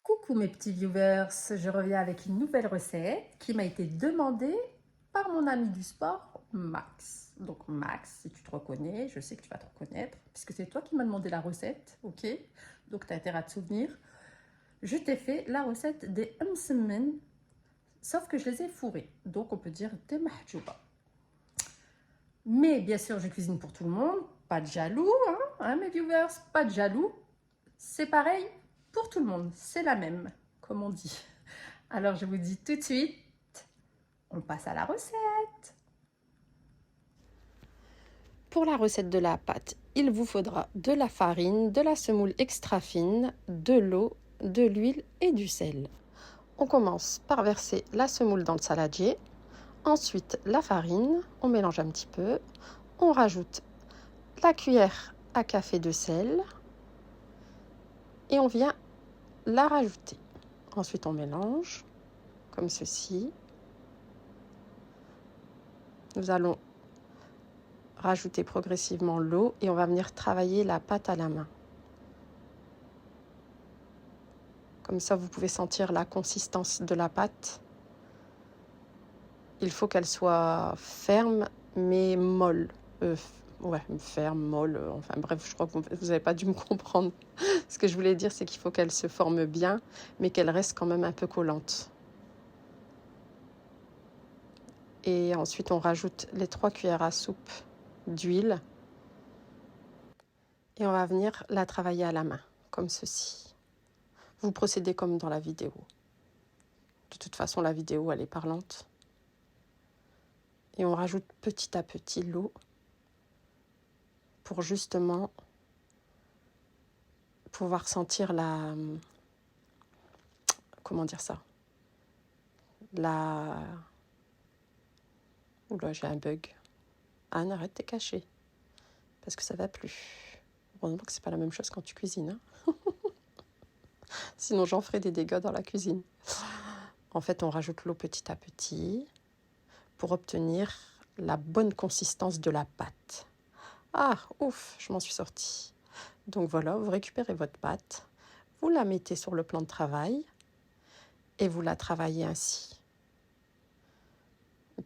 Coucou mes petits viewers, je reviens avec une nouvelle recette qui m'a été demandée par mon ami du sport, Max. Donc Max, si tu te reconnais, je sais que tu vas te reconnaître, puisque c'est toi qui m'as demandé la recette, ok? Donc tu as intérêt à te souvenir. Je t'ai fait la recette des msemen, sauf que je les ai fourrés, donc on peut dire des mahjouba. Mais bien sûr, je cuisine pour tout le monde, pas de jaloux, hein mes viewers, pas de jaloux. C'est pareil pour tout le monde, c'est la même, comme on dit. Alors je vous dis tout de suite, on passe à la recette. Pour la recette de la pâte, il vous faudra de la farine, de la semoule extra fine, de l'eau, de l'huile et du sel. On commence par verser la semoule dans le saladier, ensuite la farine, on mélange un petit peu, on rajoute la cuillère à café de sel et on vient la rajouter. Ensuite on mélange comme ceci. Nous allons rajouter progressivement l'eau et on va venir travailler la pâte à la main. Comme ça, vous pouvez sentir la consistance de la pâte. Il faut qu'elle soit ferme, mais molle. Ouais, ferme, molle. Enfin bref, je crois que vous n'avez pas dû me comprendre. Ce que je voulais dire, c'est qu'il faut qu'elle se forme bien, mais qu'elle reste quand même un peu collante. Et ensuite, on rajoute les 3 cuillères à soupe d'huile. Et on va venir la travailler à la main, comme ceci. Vous procédez comme dans la vidéo. De toute façon, la vidéo, elle est parlante. Et on rajoute petit à petit l'eau pour justement pouvoir sentir la... Comment dire ça? La... Oula, j'ai un bug. Anne, arrête de cacher. Parce que ça va plus. Heureusement que c'est pas la même chose quand tu cuisines. Hein. Sinon, j'en ferai des dégâts dans la cuisine. En fait, on rajoute l'eau petit à petit pour obtenir la bonne consistance de la pâte. Ah, ouf, je m'en suis sortie. Donc voilà, vous récupérez votre pâte, vous la mettez sur le plan de travail et vous la travaillez ainsi.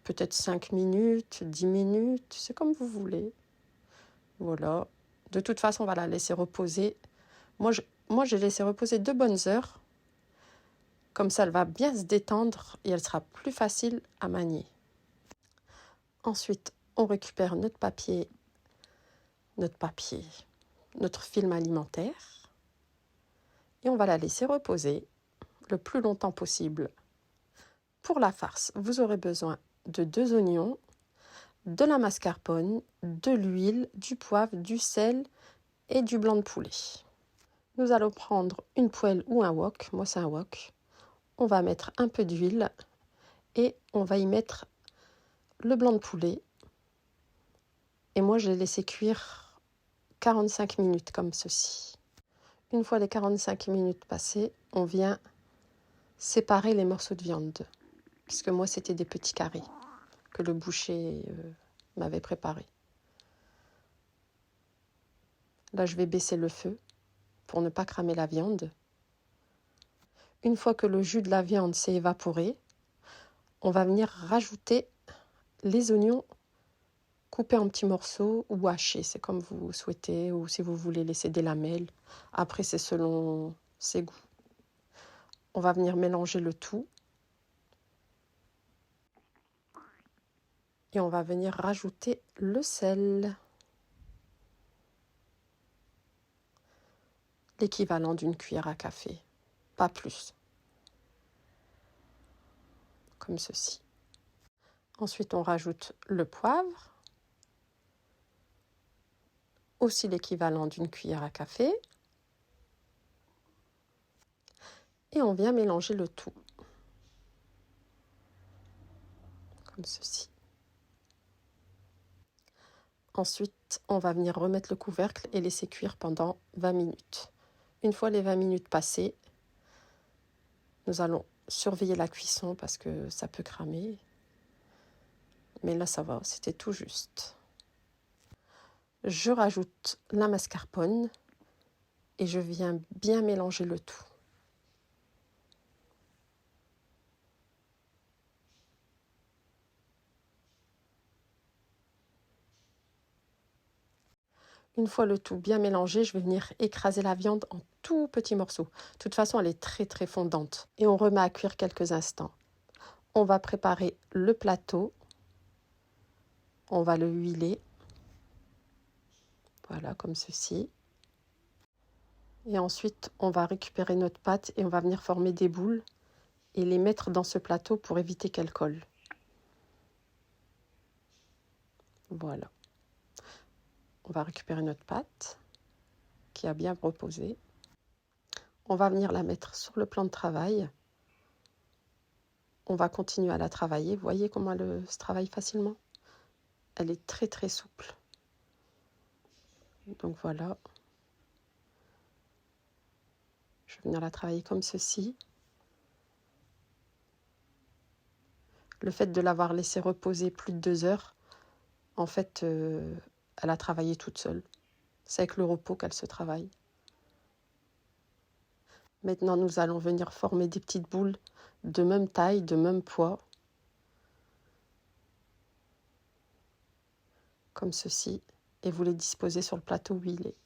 Peut-être 5 minutes, 10 minutes, c'est comme vous voulez. Voilà. De toute façon, on va la laisser reposer. Moi, j'ai laissé reposer 2 bonnes heures. Comme ça, elle va bien se détendre et elle sera plus facile à manier. Ensuite, on récupère notre film alimentaire et on va la laisser reposer le plus longtemps possible. Pour la farce, vous aurez besoin de 2 oignons, de la mascarpone, de l'huile, du poivre, du sel et du blanc de poulet. Nous allons prendre une poêle ou un wok, moi c'est un wok. On va mettre un peu d'huile et on va y mettre le blanc de poulet. Et moi je l'ai laissé cuire 45 minutes comme ceci. Une fois les 45 minutes passées, on vient séparer les morceaux de viande. Puisque moi c'était des petits carrés que le boucher m'avait préparés. Là je vais baisser le feu pour ne pas cramer la viande. Une fois que le jus de la viande s'est évaporé, on va venir rajouter les oignons coupés en petits morceaux ou hachés, c'est comme vous souhaitez, ou si vous voulez laisser des lamelles. Après, c'est selon ses goûts. On va venir mélanger le tout et on va venir rajouter le sel, l'équivalent d'une cuillère à café, pas plus, comme ceci. Ensuite, on rajoute le poivre, aussi l'équivalent d'une cuillère à café. Et on vient mélanger le tout, comme ceci. Ensuite, on va venir remettre le couvercle et laisser cuire pendant 20 minutes. Une fois les 20 minutes passées, nous allons surveiller la cuisson parce que ça peut cramer. Mais là, ça va, c'était tout juste. Je rajoute la mascarpone et je viens bien mélanger le tout. Une fois le tout bien mélangé, je vais venir écraser la viande en tout petits morceaux. De toute façon, elle est très fondante. Et on remet à cuire quelques instants. On va préparer le plateau. On va le huiler. Voilà, comme ceci. Et ensuite, on va récupérer notre pâte et on va venir former des boules et les mettre dans ce plateau pour éviter qu'elles collent. Voilà. On va récupérer notre pâte qui a bien reposé. On va venir la mettre sur le plan de travail. On va continuer à la travailler. Vous voyez comment elle se travaille facilement? Elle est très souple. Donc voilà. Je vais venir la travailler comme ceci. Le fait de l'avoir laissé reposer plus de 2 heures, en fait, elle a travaillé toute seule. C'est avec le repos qu'elle se travaille. Maintenant, nous allons venir former des petites boules de même taille, de même poids. Comme ceci. Et vous les disposez sur le plateau huilé.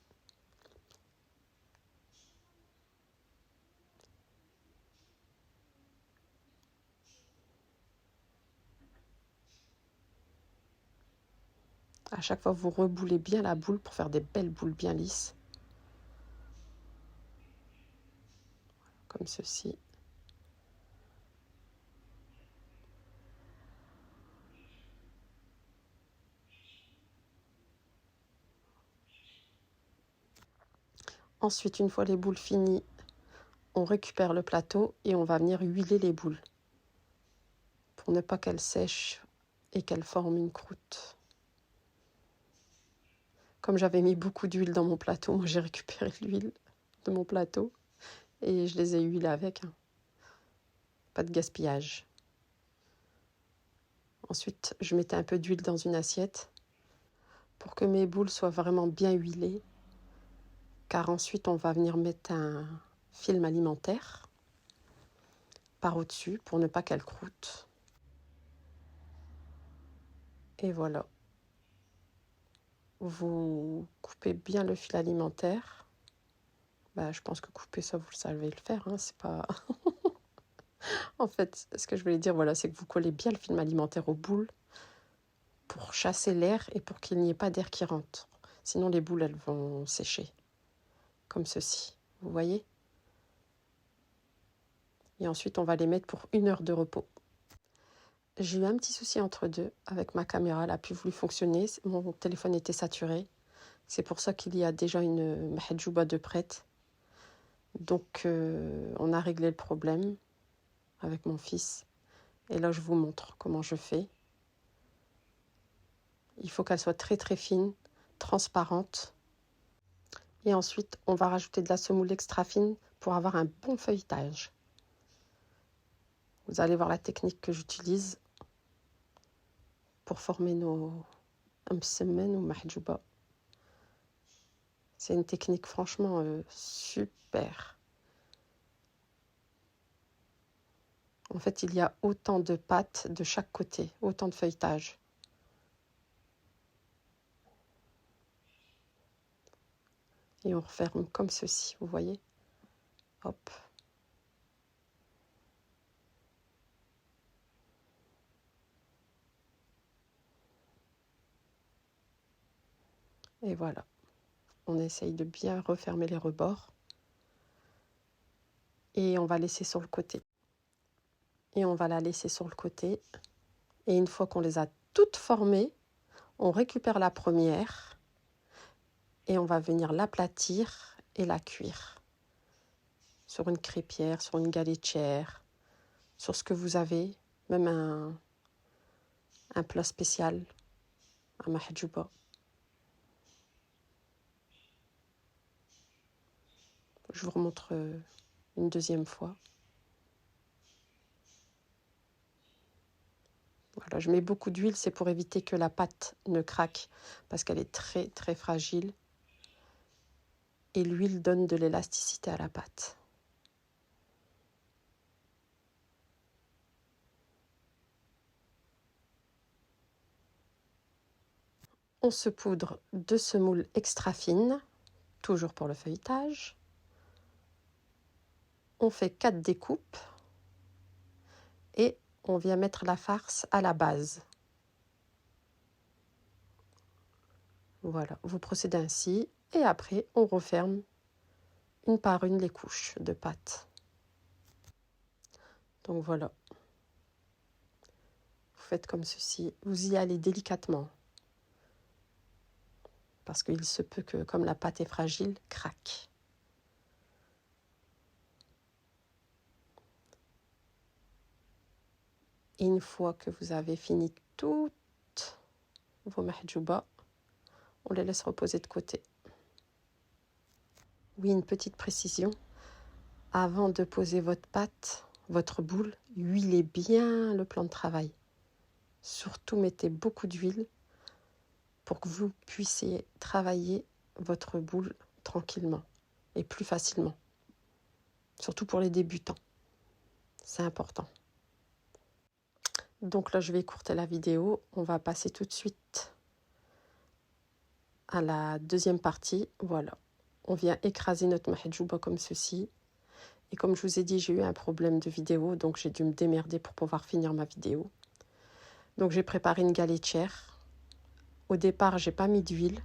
À chaque fois, vous reboulez bien la boule pour faire des belles boules bien lisses. Comme ceci. Ensuite, une fois les boules finies, on récupère le plateau et on va venir huiler les boules pour ne pas qu'elles sèchent et qu'elles forment une croûte. Comme j'avais mis beaucoup d'huile dans mon plateau, moi j'ai récupéré l'huile de mon plateau et je les ai huilées avec. Pas de gaspillage. Ensuite, je mettais un peu d'huile dans une assiette pour que mes boules soient vraiment bien huilées. Car ensuite, on va venir mettre un film alimentaire par au-dessus pour ne pas qu'elle croûte. Et voilà. Vous coupez bien le fil alimentaire. Je pense que couper ça, vous le savez le faire. C'est pas... En fait, ce que je voulais dire, voilà, c'est que vous collez bien le film alimentaire aux boules pour chasser l'air et pour qu'il n'y ait pas d'air qui rentre. Sinon, les boules, elles vont sécher. Comme ceci. Vous voyez? Et ensuite, on va les mettre pour 1 heure de repos. J'ai eu un petit souci entre deux avec ma caméra. Elle n'a plus voulu fonctionner. Mon téléphone était saturé. C'est pour ça qu'il y a déjà une mahjouba de prête. Donc, on a réglé le problème avec mon fils. Et là, je vous montre comment je fais. Il faut qu'elle soit très fine, transparente. Et ensuite, on va rajouter de la semoule extra fine pour avoir un bon feuilletage. Vous allez voir la technique que j'utilise pour former nos msemmen ou mahjouba. C'est une technique franchement super. En fait, il y a autant de pâtes de chaque côté, autant de feuilletage. Et on referme comme ceci, vous voyez? Hop. Et voilà. On essaye de bien refermer les rebords. Et on va laisser sur le côté. Et on va la laisser sur le côté. Et une fois qu'on les a toutes formées, on récupère la première et on va venir l'aplatir et la cuire. Sur une crêpière, sur une galettière, sur ce que vous avez, même un plat spécial, un mahjouba. Je vous remontre une deuxième fois. Voilà, je mets beaucoup d'huile, c'est pour éviter que la pâte ne craque parce qu'elle est très fragile. Et l'huile donne de l'élasticité à la pâte. on se poudre de semoule extra fine, toujours pour le feuilletage. On fait 4 découpes et on vient mettre la farce à la base. Voilà, vous procédez ainsi et après on referme une par une les couches de pâte. Donc voilà. Vous faites comme ceci, vous y allez délicatement. Parce qu'il se peut que, comme la pâte est fragile, craque. Et une fois que vous avez fini toutes vos mahjouba, on les laisse reposer de côté. Oui, une petite précision. Avant de poser votre pâte, votre boule, huilez bien le plan de travail. Surtout, mettez beaucoup d'huile pour que vous puissiez travailler votre boule tranquillement et plus facilement. Surtout pour les débutants. C'est important. Donc là, je vais écourter la vidéo. On va passer tout de suite à la deuxième partie. Voilà. On vient écraser notre mahjouba comme ceci. Et comme je vous ai dit, j'ai eu un problème de vidéo, donc j'ai dû me démerder pour pouvoir finir ma vidéo. Donc j'ai préparé une galetière. Au départ, j'ai pas mis d'huile.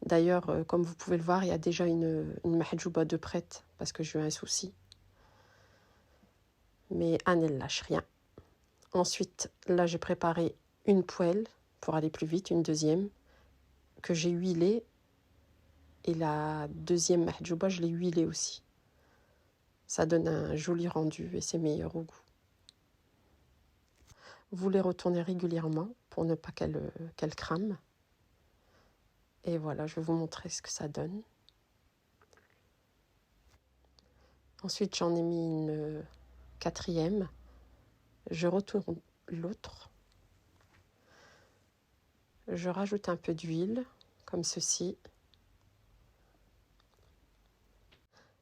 D'ailleurs, comme vous pouvez le voir, il y a déjà une mahjouba de prête parce que j'ai eu un souci. Mais Anne, elle lâche rien. Ensuite, là, j'ai préparé une poêle pour aller plus vite, une deuxième, que j'ai huilée. Et la deuxième mahjouba, je l'ai huilée aussi. Ça donne un joli rendu et c'est meilleur au goût. Vous les retournez régulièrement pour ne pas qu'elle crame. Et voilà, je vais vous montrer ce que ça donne. Ensuite, j'en ai mis une quatrième. Je retourne l'autre. Je rajoute un peu d'huile, comme ceci.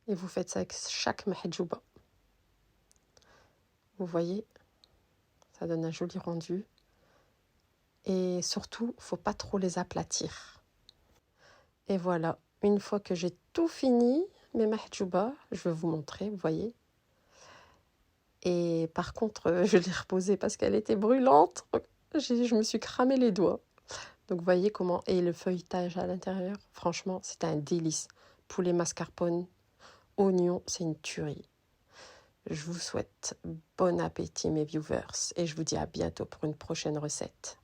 Et vous faites ça avec chaque mahjouba. Vous voyez, ça donne un joli rendu. Et surtout, il ne faut pas trop les aplatir. Et voilà, une fois que j'ai tout fini, mes mahjouba, je vais vous montrer, vous voyez. Et par contre, je l'ai reposée parce qu'elle était brûlante. Je me suis cramé les doigts. Donc vous voyez comment est le feuilletage à l'intérieur. Franchement, c'est un délice. Poulet mascarpone, oignon, c'est une tuerie. Je vous souhaite bon appétit mes viewers et je vous dis à bientôt pour une prochaine recette.